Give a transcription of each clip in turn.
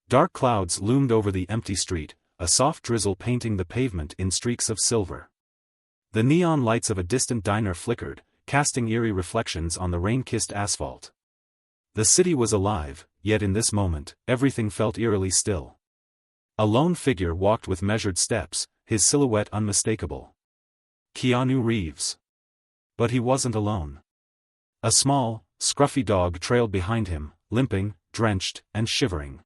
Dark clouds loomed over the empty street, a soft drizzle painting the pavement in streaks of silver. The neon lights of a distant diner flickered, casting eerie reflections on the rain-kissed asphalt. The city was alive, yet in this moment, everything felt eerily still. A lone figure walked with measured steps, his silhouette unmistakable. Keanu Reeves. But he wasn't alone. A small, scruffy dog trailed behind him, limping, drenched, and shivering.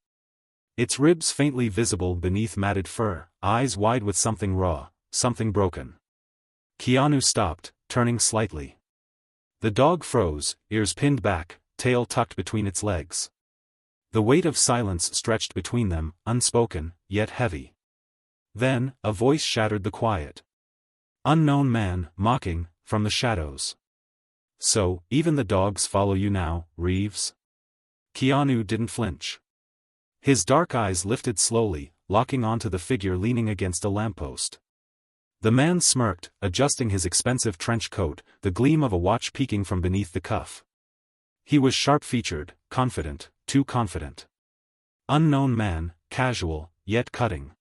Its ribs faintly visible beneath matted fur, eyes wide with something raw, something broken. Keanu stopped, turning slightly. The dog froze, ears pinned back, tail tucked between its legs. The weight of silence stretched between them, unspoken, yet heavy. Then, a voice shattered the quiet. Unknown man, mocking, from the shadows. So, even the dogs follow you now, Reeves? Keanu didn't flinch. His dark eyes lifted slowly, locking onto the figure leaning against a lamppost. The man smirked, adjusting his expensive trench coat, the gleam of a watch peeking from beneath the cuff. He was sharp-featured, confident, too confident. Unknown man, casual, yet cutting.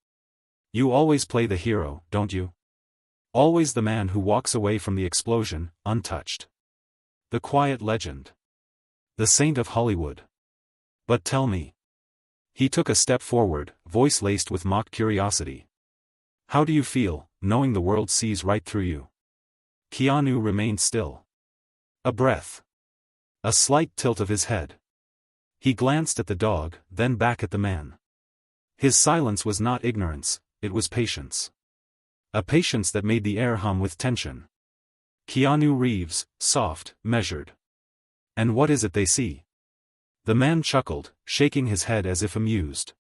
You always play the hero, don't you? Always the man who walks away from the explosion, untouched. The quiet legend. The saint of Hollywood. But tell me. He took a step forward, voice laced with mock curiosity. How do you feel, knowing the world sees right through you? Keanu remained still. A breath. A slight tilt of his head. He glanced at the dog, then back at the man. His silence was not ignorance, it was patience. A patience that made the air hum with tension. Keanu Reeves, soft, measured. And what is it they see? The man chuckled, shaking his head as if amused.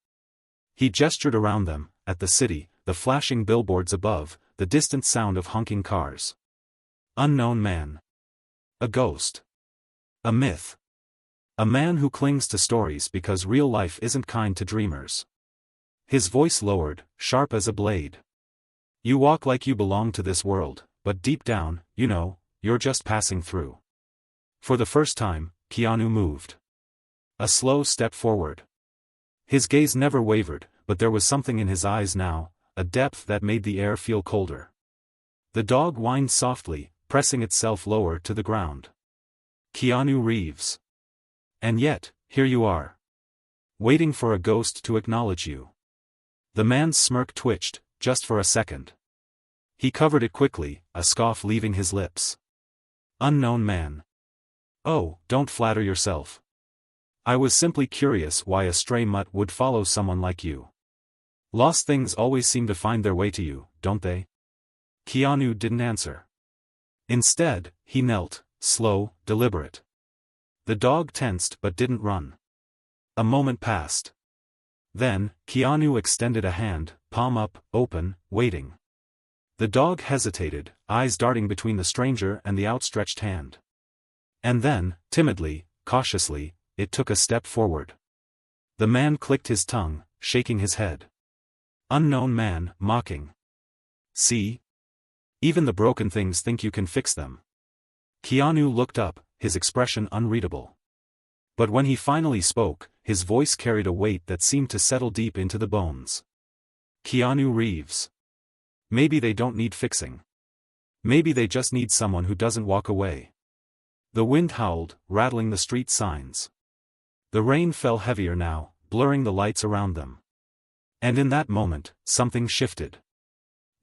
He gestured around them, at the city, the flashing billboards above, the distant sound of honking cars. Unknown man. A ghost. A myth. A man who clings to stories because real life isn't kind to dreamers. His voice lowered, sharp as a blade. You walk like you belong to this world, but deep down, you know, you're just passing through. For the first time, Keanu moved. A slow step forward. His gaze never wavered, but there was something in his eyes now, a depth that made the air feel colder. The dog whined softly, pressing itself lower to the ground. Keanu Reeves. And yet, here you are. Waiting for a ghost to acknowledge you. The man's smirk twitched, just for a second. He covered it quickly, a scoff leaving his lips. Unknown man. Oh, don't flatter yourself. I was simply curious why a stray mutt would follow someone like you. Lost things always seem to find their way to you, don't they? Keanu didn't answer. Instead, he knelt, slow, deliberate. The dog tensed but didn't run. A moment passed. Then, Keanu extended a hand, palm up, open, waiting. The dog hesitated, eyes darting between the stranger and the outstretched hand. And then, timidly, cautiously, it took a step forward. The man clicked his tongue, shaking his head. Unknown man, mocking. See? Even the broken things think you can fix them. Keanu looked up, his expression unreadable. But when he finally spoke, his voice carried a weight that seemed to settle deep into the bones. Keanu Reeves. Maybe they don't need fixing. Maybe they just need someone who doesn't walk away. The wind howled, rattling the street signs. The rain fell heavier now, blurring the lights around them. And in that moment, something shifted.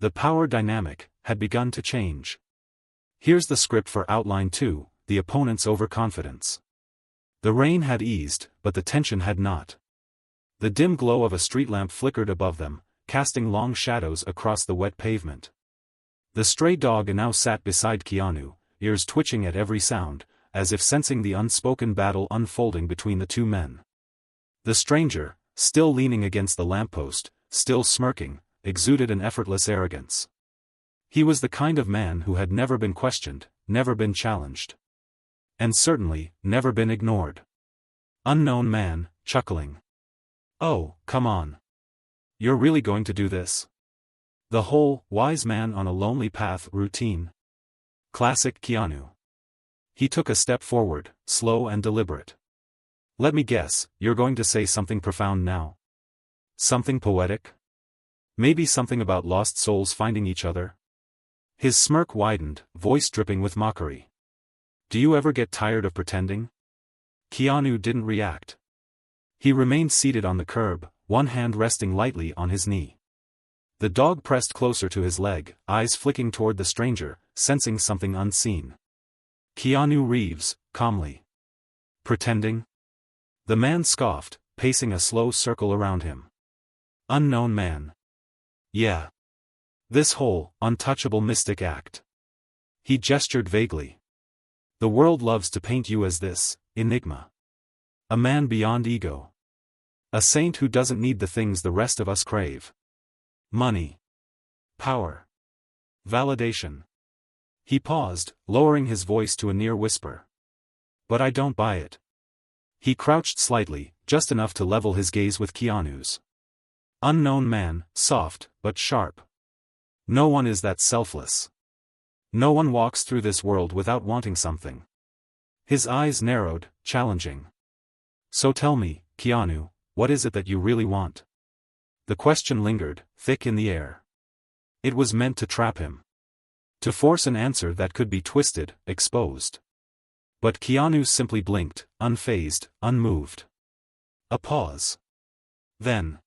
The power dynamic had begun to change. Here's the script for Outline 2, The Opponent's Overconfidence. The rain had eased, but the tension had not. The dim glow of a street lamp flickered above them, casting long shadows across the wet pavement. The stray dog now sat beside Keanu, ears twitching at every sound, as if sensing the unspoken battle unfolding between the two men. The stranger, still leaning against the lamppost, still smirking, exuded an effortless arrogance. He was the kind of man who had never been questioned, never been challenged. And certainly, never been ignored. Unknown man, chuckling. Oh, come on. You're really going to do this? The whole, wise man on a lonely path routine. Classic Keanu. He took a step forward, slow and deliberate. Let me guess, you're going to say something profound now. Something poetic? Maybe something about lost souls finding each other? His smirk widened, voice dripping with mockery. Do you ever get tired of pretending? Keanu didn't react. He remained seated on the curb, one hand resting lightly on his knee. The dog pressed closer to his leg, eyes flicking toward the stranger, sensing something unseen. Keanu Reeves, calmly. Pretending? The man scoffed, pacing a slow circle around him. Unknown man. Yeah. This whole, untouchable mystic act. He gestured vaguely. The world loves to paint you as this, enigma. A man beyond ego. A saint who doesn't need the things the rest of us crave. Money. Power. Validation. He paused, lowering his voice to a near whisper. But I don't buy it. He crouched slightly, just enough to level his gaze with Keanu's. Unknown man, soft, but sharp. No one is that selfless. No one walks through this world without wanting something. His eyes narrowed, challenging. So tell me, Keanu, what is it that you really want? The question lingered, thick in the air. It was meant to trap him. To force an answer that could be twisted, exposed. But Keanu simply blinked, unfazed, unmoved. A pause. Then.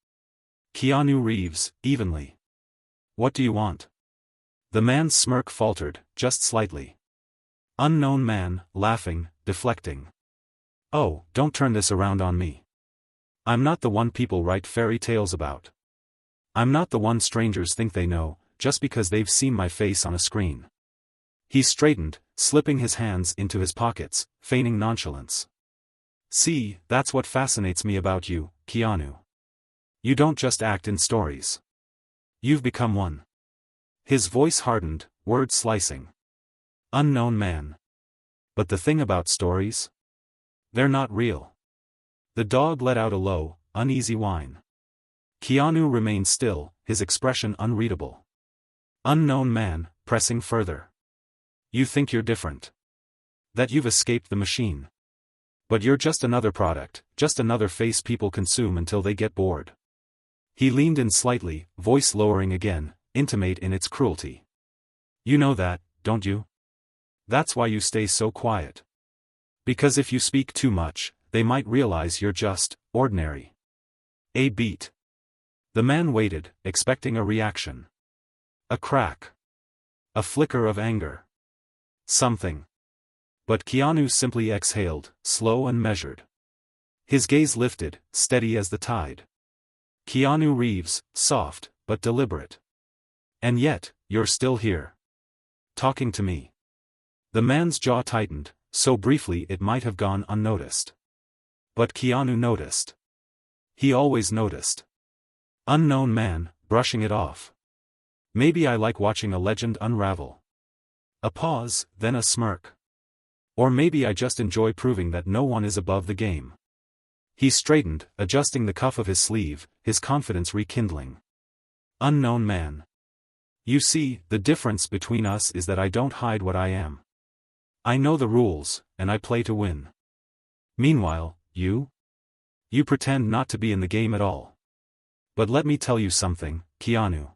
Keanu Reeves, evenly. What do you want? The man's smirk faltered, just slightly. Unknown man, laughing, deflecting. Oh, don't turn this around on me. I'm not the one people write fairy tales about. I'm not the one strangers think they know, just because they've seen my face on a screen. He straightened, slipping his hands into his pockets, feigning nonchalance. See, that's what fascinates me about you, Keanu. You don't just act in stories. You've become one. His voice hardened, words slicing. Unknown man. But the thing about stories? They're not real. The dog let out a low, uneasy whine. Keanu remained still, his expression unreadable. Unknown man, pressing further. You think you're different. That you've escaped the machine. But you're just another product, just another face people consume until they get bored. He leaned in slightly, voice lowering again, intimate in its cruelty. You know that, don't you? That's why you stay so quiet. Because if you speak too much, they might realize you're just ordinary. A beat. The man waited, expecting a reaction. A crack. A flicker of anger. Something. But Keanu simply exhaled, slow and measured. His gaze lifted, steady as the tide. Keanu Reeves, soft, but deliberate. And yet, you're still here. Talking to me. The man's jaw tightened, so briefly it might have gone unnoticed. But Keanu noticed. He always noticed. Unknown man, brushing it off. Maybe I like watching a legend unravel. A pause, then a smirk. Or maybe I just enjoy proving that no one is above the game. He straightened, adjusting the cuff of his sleeve, his confidence rekindling. Unknown man. You see, the difference between us is that I don't hide what I am. I know the rules, and I play to win. Meanwhile, you? You pretend not to be in the game at all. But let me tell you something, Keanu.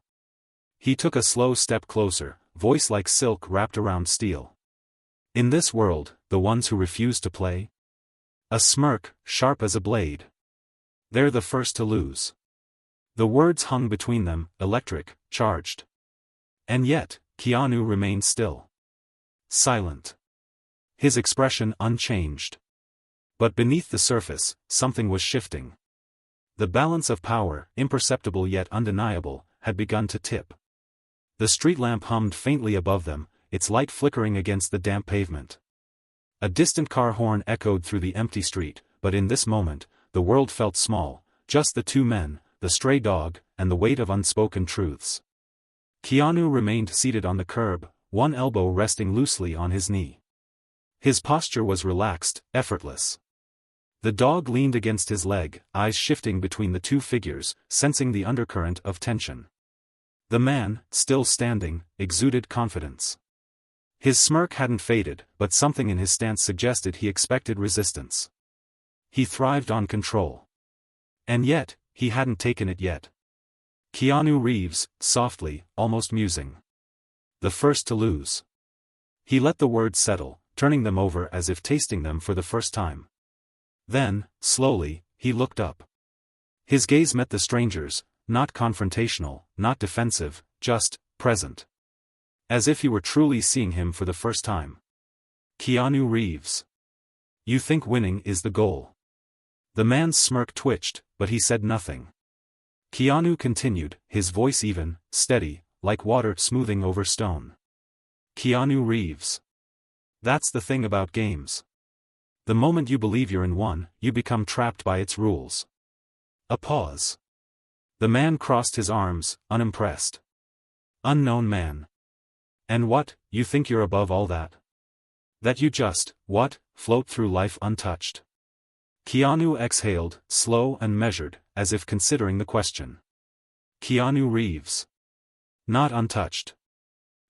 He took a slow step closer, voice like silk wrapped around steel. In this world, the ones who refuse to play? A smirk, sharp as a blade. They're the first to lose. The words hung between them, electric, charged. And yet, Keanu remained still. Silent. His expression unchanged. But beneath the surface, something was shifting. The balance of power, imperceptible yet undeniable, had begun to tip. The street lamp hummed faintly above them, its light flickering against the damp pavement. A distant car horn echoed through the empty street, but in this moment, the world felt small, just the two men, the stray dog, and the weight of unspoken truths. Keanu remained seated on the curb, one elbow resting loosely on his knee. His posture was relaxed, effortless. The dog leaned against his leg, eyes shifting between the two figures, sensing the undercurrent of tension. The man, still standing, exuded confidence. His smirk hadn't faded, but something in his stance suggested he expected resistance. He thrived on control. And yet, he hadn't taken it yet. Keanu Reeves, softly, almost musing. The first to lose. He let the words settle, turning them over as if tasting them for the first time. Then, slowly, he looked up. His gaze met the stranger's, not confrontational, not defensive, just present. As if he were truly seeing him for the first time. Keanu Reeves. You think winning is the goal? The man's smirk twitched, but he said nothing. Keanu continued, his voice even, steady, like water smoothing over stone. Keanu Reeves. That's the thing about games. The moment you believe you're in one, you become trapped by its rules. A pause. The man crossed his arms, unimpressed. Unknown man. And what, you think you're above all that? That you just, what, float through life untouched? Keanu exhaled, slow and measured, as if considering the question. Keanu Reeves. Not untouched.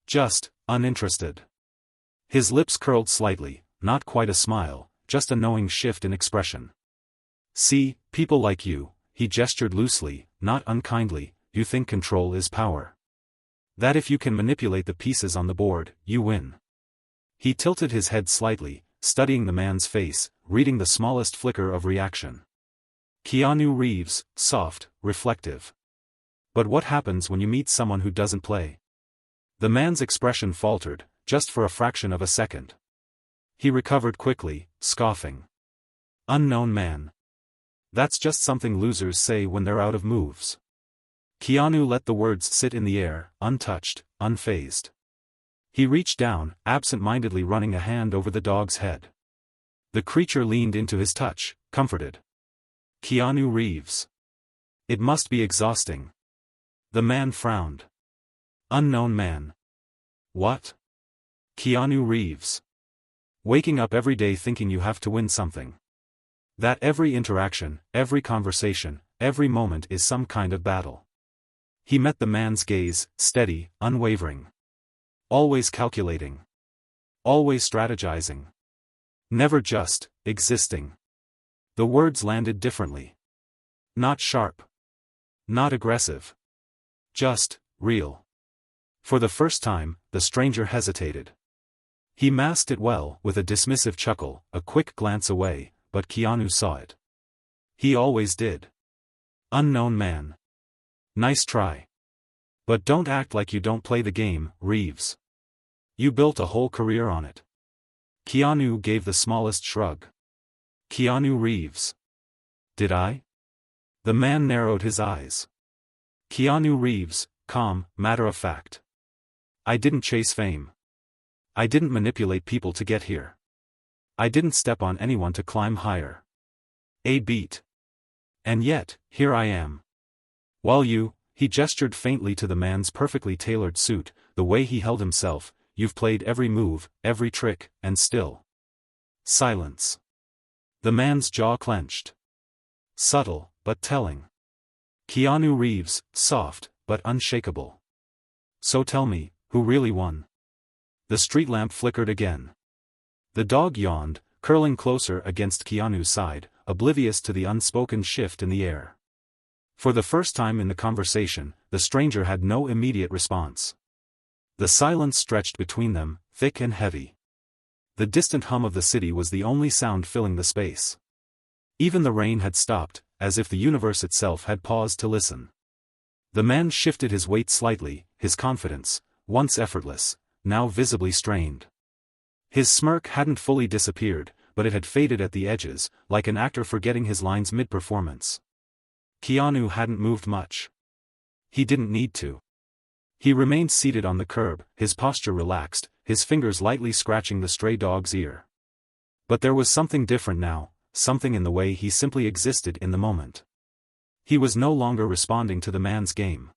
Just, uninterested. His lips curled slightly, not quite a smile, just a knowing shift in expression. See, people like you, he gestured loosely, not unkindly, you think control is power. That if you can manipulate the pieces on the board, you win. He tilted his head slightly, studying the man's face, reading the smallest flicker of reaction. Keanu Reeves, soft, reflective. But what happens when you meet someone who doesn't play? The man's expression faltered, just for a fraction of a second. He recovered quickly, scoffing. Unknown man. That's just something losers say when they're out of moves. Keanu let the words sit in the air, untouched, unfazed. He reached down, absent-mindedly running a hand over the dog's head. The creature leaned into his touch, comforted. Keanu Reeves. It must be exhausting. The man frowned. Unknown man. What? Keanu Reeves. Waking up every day thinking you have to win something. That every interaction, every conversation, every moment is some kind of battle. He met the man's gaze, steady, unwavering. Always calculating. Always strategizing. Never just, existing. The words landed differently. Not sharp. Not aggressive. Just, real. For the first time, the stranger hesitated. He masked it well, with a dismissive chuckle, a quick glance away, but Keanu saw it. He always did. Unknown man. Nice try. But don't act like you don't play the game, Reeves. You built a whole career on it. Keanu gave the smallest shrug. Keanu Reeves. Did I? The man narrowed his eyes. Keanu Reeves, calm, matter of fact. I didn't chase fame. I didn't manipulate people to get here. I didn't step on anyone to climb higher. A beat. And yet, here I am. While you, he gestured faintly to the man's perfectly tailored suit, the way he held himself, you've played every move, every trick, and still. Silence. The man's jaw clenched. Subtle, but telling. Keanu Reeves, soft, but unshakable. So tell me, who really won? The street lamp flickered again. The dog yawned, curling closer against Keanu's side, oblivious to the unspoken shift in the air. For the first time in the conversation, the stranger had no immediate response. The silence stretched between them, thick and heavy. The distant hum of the city was the only sound filling the space. Even the rain had stopped, as if the universe itself had paused to listen. The man shifted his weight slightly, his confidence, once effortless, now visibly strained. His smirk hadn't fully disappeared, but it had faded at the edges, like an actor forgetting his lines mid-performance. Keanu hadn't moved much. He didn't need to. He remained seated on the curb, his posture relaxed, his fingers lightly scratching the stray dog's ear. But there was something different now, something in the way he simply existed in the moment. He was no longer responding to the man's game.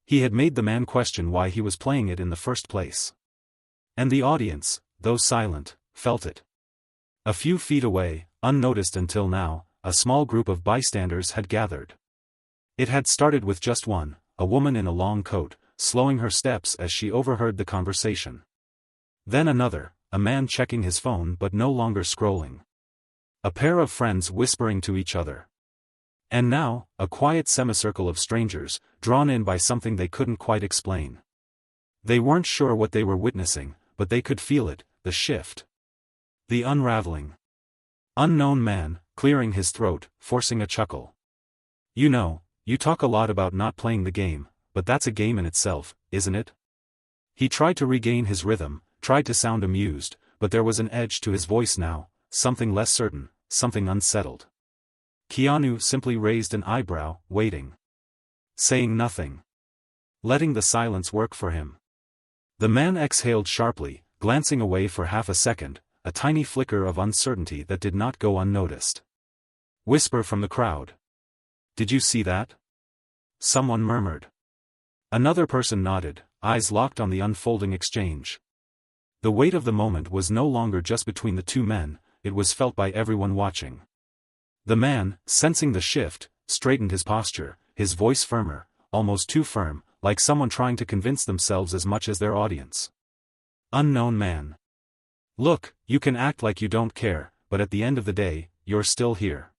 He had made the man question why he was playing it in the first place. And the audience, though silent, felt it. A few feet away, unnoticed until now, a small group of bystanders had gathered. It had started with just one, a woman in a long coat, slowing her steps as she overheard the conversation. Then another, a man checking his phone but no longer scrolling. A pair of friends whispering to each other. And now, a quiet semicircle of strangers, drawn in by something they couldn't quite explain. They weren't sure what they were witnessing, but they could feel it, the shift. The unraveling. Unknown man, clearing his throat, forcing a chuckle. You know, you talk a lot about not playing the game, but that's a game in itself, isn't it? He tried to regain his rhythm, tried to sound amused, but there was an edge to his voice now, something less certain, something unsettled. Keanu simply raised an eyebrow, waiting. Saying nothing. Letting the silence work for him. The man exhaled sharply, glancing away for half a second, a tiny flicker of uncertainty that did not go unnoticed. Whisper from the crowd. Did you see that? Someone murmured. Another person nodded, eyes locked on the unfolding exchange. The weight of the moment was no longer just between the two men, it was felt by everyone watching. The man, sensing the shift, straightened his posture, his voice firmer, almost too firm, like someone trying to convince themselves as much as their audience. Unknown man. Look, you can act like you don't care, but at the end of the day, you're still here.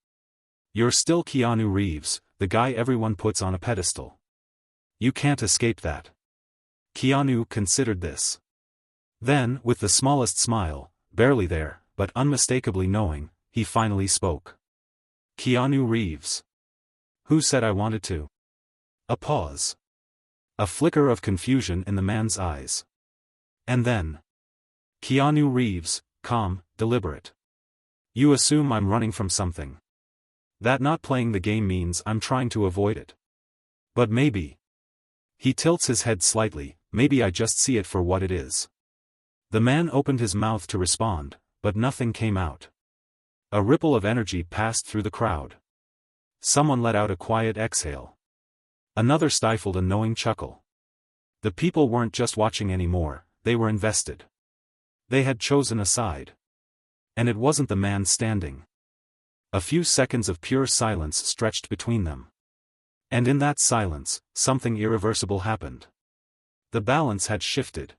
You're still Keanu Reeves, the guy everyone puts on a pedestal. You can't escape that. Keanu considered this. Then, with the smallest smile, barely there, but unmistakably knowing, he finally spoke. Keanu Reeves. Who said I wanted to? A pause. A flicker of confusion in the man's eyes. And then. Keanu Reeves, calm, deliberate. You assume I'm running from something. That not playing the game means I'm trying to avoid it. But maybe. He tilts his head slightly, maybe I just see it for what it is. The man opened his mouth to respond, but nothing came out. A ripple of energy passed through the crowd. Someone let out a quiet exhale. Another stifled a knowing chuckle. The people weren't just watching anymore, they were invested. They had chosen a side. And it wasn't the man standing. A few seconds of pure silence stretched between them. And in that silence, something irreversible happened. The balance had shifted.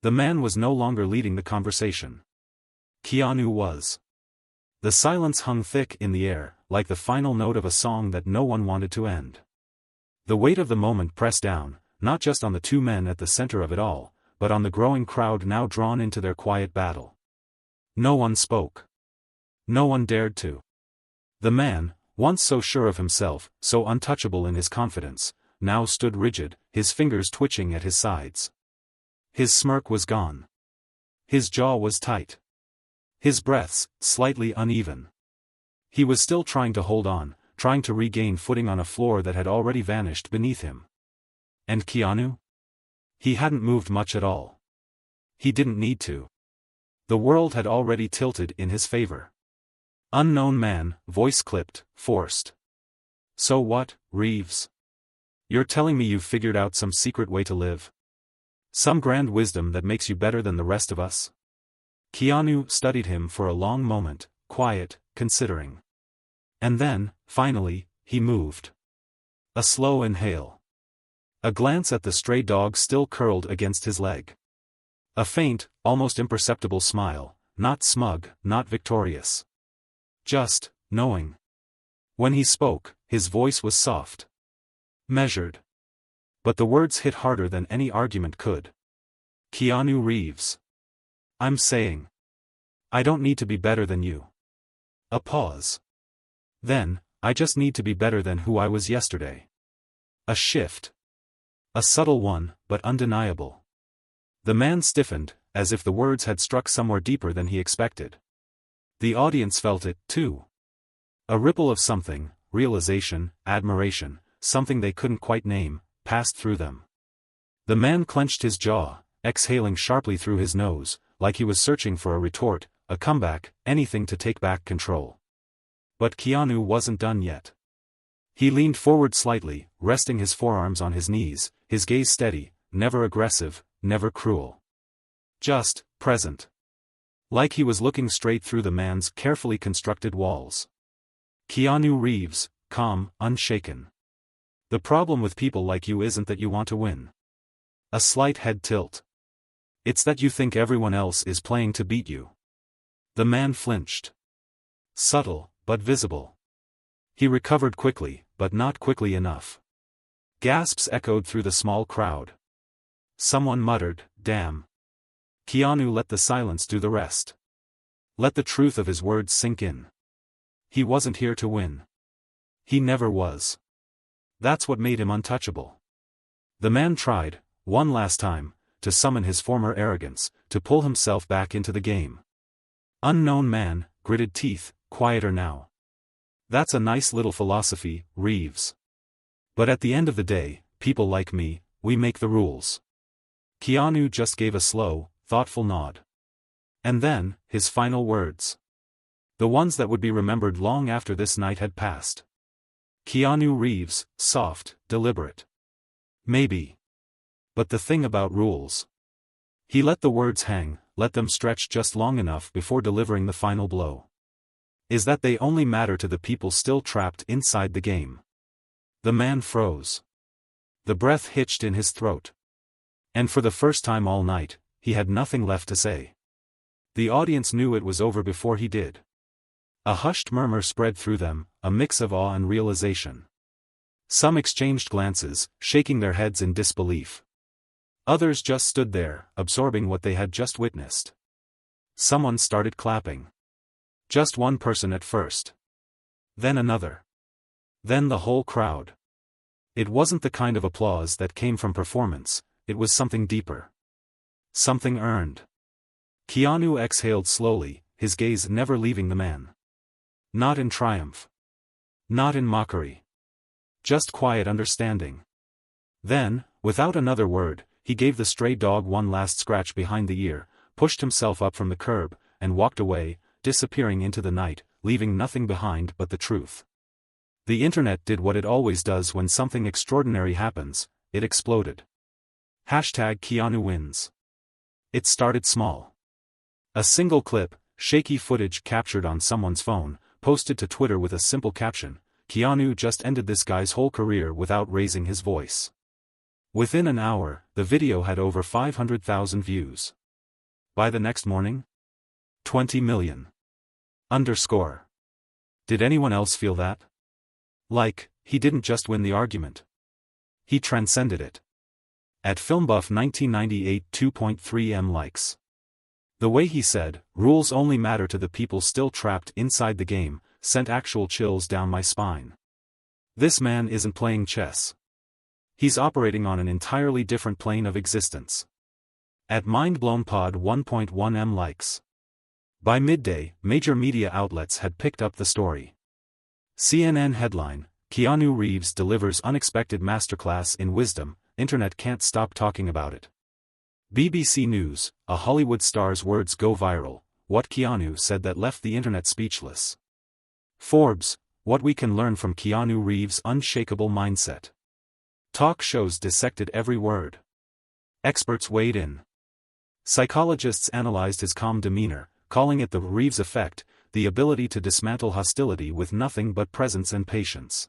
The man was no longer leading the conversation. Keanu was. The silence hung thick in the air, like the final note of a song that no one wanted to end. The weight of the moment pressed down, not just on the two men at the center of it all, but on the growing crowd now drawn into their quiet battle. No one spoke. No one dared to. The man, once so sure of himself, so untouchable in his confidence, now stood rigid, his fingers twitching at his sides. His smirk was gone. His jaw was tight. His breaths, slightly uneven. He was still trying to hold on, trying to regain footing on a floor that had already vanished beneath him. And Keanu? He hadn't moved much at all. He didn't need to. The world had already tilted in his favor. Unknown man, voice clipped, forced. So what, Reeves? You're telling me you've figured out some secret way to live? Some grand wisdom that makes you better than the rest of us? Keanu studied him for a long moment, quiet, considering. And then, finally, he moved. A slow inhale. A glance at the stray dog still curled against his leg. A faint, almost imperceptible smile, not smug, not victorious. Just, knowing. When he spoke, his voice was soft. Measured. But the words hit harder than any argument could. Keanu Reeves. I'm saying. I don't need to be better than you. A pause. Then, I just need to be better than who I was yesterday. A shift. A subtle one, but undeniable. The man stiffened, as if the words had struck somewhere deeper than he expected. The audience felt it, too. A ripple of something, realization, admiration, something they couldn't quite name, passed through them. The man clenched his jaw, exhaling sharply through his nose, like he was searching for a retort, a comeback, anything to take back control. But Keanu wasn't done yet. He leaned forward slightly, resting his forearms on his knees, his gaze steady, never aggressive, never cruel. Just, present. Like he was looking straight through the man's carefully constructed walls. Keanu Reeves, calm, unshaken. The problem with people like you isn't that you want to win. A slight head tilt. It's that you think everyone else is playing to beat you. The man flinched. Subtle, but visible. He recovered quickly, but not quickly enough. Gasps echoed through the small crowd. Someone muttered, "Damn." Keanu let the silence do the rest. Let the truth of his words sink in. He wasn't here to win. He never was. That's what made him untouchable. The man tried, one last time, to summon his former arrogance, to pull himself back into the game. Unknown man, gritted teeth, quieter now. That's a nice little philosophy, Reeves. But at the end of the day, people like me, we make the rules. Keanu just gave a slow, thoughtful nod. And then, his final words. The ones that would be remembered long after this night had passed. Keanu Reeves, soft, deliberate. Maybe. But the thing about rules. He let the words hang, let them stretch just long enough before delivering the final blow. Is that they only matter to the people still trapped inside the game. The man froze. The breath hitched in his throat. And for the first time all night, he had nothing left to say. The audience knew it was over before he did. A hushed murmur spread through them, a mix of awe and realization. Some exchanged glances, shaking their heads in disbelief. Others just stood there, absorbing what they had just witnessed. Someone started clapping. Just one person at first. Then another. Then the whole crowd. It wasn't the kind of applause that came from performance, it was something deeper. Something earned. Keanu exhaled slowly, his gaze never leaving the man. Not in triumph. Not in mockery. Just quiet understanding. Then, without another word, he gave the stray dog one last scratch behind the ear, pushed himself up from the curb, and walked away, disappearing into the night, leaving nothing behind but the truth. The internet did what it always does when something extraordinary happens, it exploded. #Keanu wins. It started small. A single clip, shaky footage captured on someone's phone, posted to Twitter with a simple caption, "Keanu just ended this guy's whole career without raising his voice." Within an hour, the video had over 500,000 views. By the next morning? 20 million. Did anyone else feel that? Like, he didn't just win the argument. He transcended it. At FilmBuff 1998 2.3 M likes. The way he said, "Rules only matter to the people still trapped inside the game," sent actual chills down my spine. This man isn't playing chess. He's operating on an entirely different plane of existence. At MindBlownPod 1.1 M likes. By midday, major media outlets had picked up the story. CNN headline, "Keanu Reeves delivers unexpected masterclass in wisdom, internet can't stop talking about it." BBC News, "A Hollywood star's words go viral, what Keanu said that left the internet speechless." Forbes, "What we can learn from Keanu Reeves' unshakable mindset." Talk shows dissected every word. Experts weighed in. Psychologists analyzed his calm demeanor, calling it the Reeves effect, the ability to dismantle hostility with nothing but presence and patience.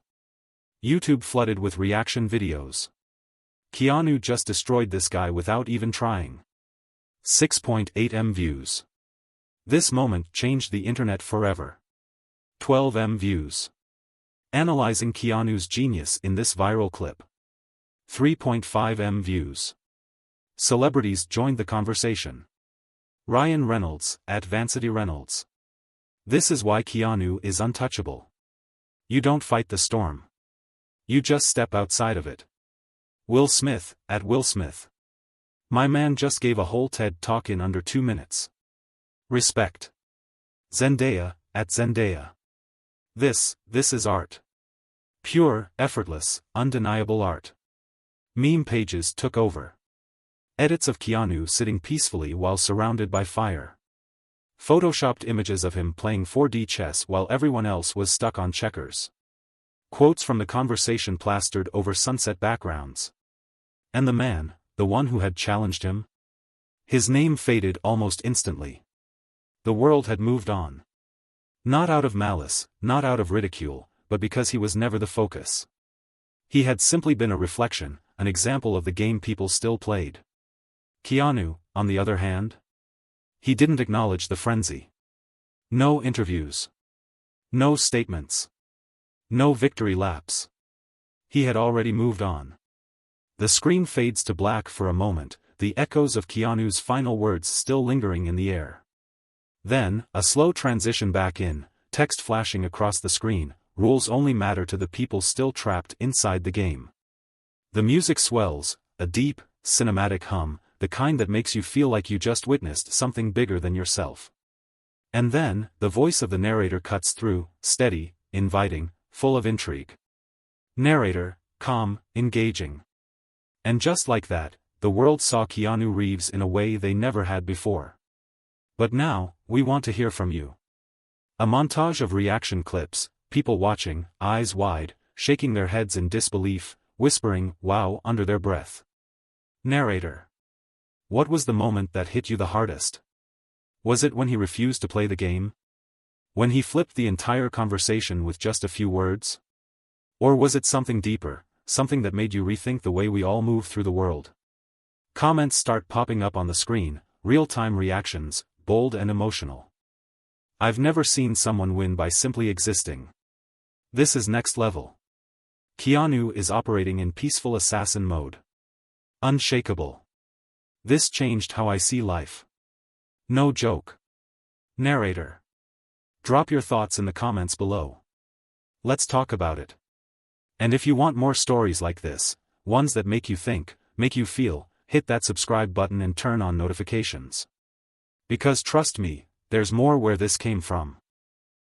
YouTube flooded with reaction videos. Keanu just destroyed this guy without even trying. 6.8 M views. This moment changed the internet forever. 12 M views. Analyzing Keanu's genius in this viral clip. 3.5 M views. Celebrities joined the conversation. Ryan Reynolds, at Vancity Reynolds. "This is why Keanu is untouchable. You don't fight the storm. You just step outside of it." Will Smith, at Will Smith. "My man just gave a whole TED talk in under 2 minutes. Respect." Zendaya, at Zendaya. This is art. Pure, effortless, undeniable art." Meme pages took over. Edits of Keanu sitting peacefully while surrounded by fire. Photoshopped images of him playing 4D chess while everyone else was stuck on checkers. Quotes from the conversation plastered over sunset backgrounds. And the man, the one who had challenged him? His name faded almost instantly. The world had moved on. Not out of malice, not out of ridicule, but because he was never the focus. He had simply been a reflection, an example of the game people still played. Keanu, on the other hand? He didn't acknowledge the frenzy. No interviews. No statements. No victory laps. He had already moved on. The screen fades to black for a moment, the echoes of Keanu's final words still lingering in the air. Then, a slow transition back in, text flashing across the screen, rules only matter to the people still trapped inside the game. The music swells, a deep, cinematic hum, the kind that makes you feel like you just witnessed something bigger than yourself. And then, the voice of the narrator cuts through, steady, inviting, full of intrigue. Narrator, calm, engaging. And just like that, the world saw Keanu Reeves in a way they never had before. But now, we want to hear from you. A montage of reaction clips, people watching, eyes wide, shaking their heads in disbelief, whispering, "Wow," under their breath. Narrator. What was the moment that hit you the hardest? Was it when he refused to play the game? When he flipped the entire conversation with just a few words? Or was it something deeper, something that made you rethink the way we all move through the world? Comments start popping up on the screen, real-time reactions, bold and emotional. I've never seen someone win by simply existing. This is next level. Keanu is operating in peaceful assassin mode. Unshakable. This changed how I see life. No joke. Narrator. Drop your thoughts in the comments below. Let's talk about it. And if you want more stories like this, ones that make you think, make you feel, hit that subscribe button and turn on notifications. Because trust me, there's more where this came from.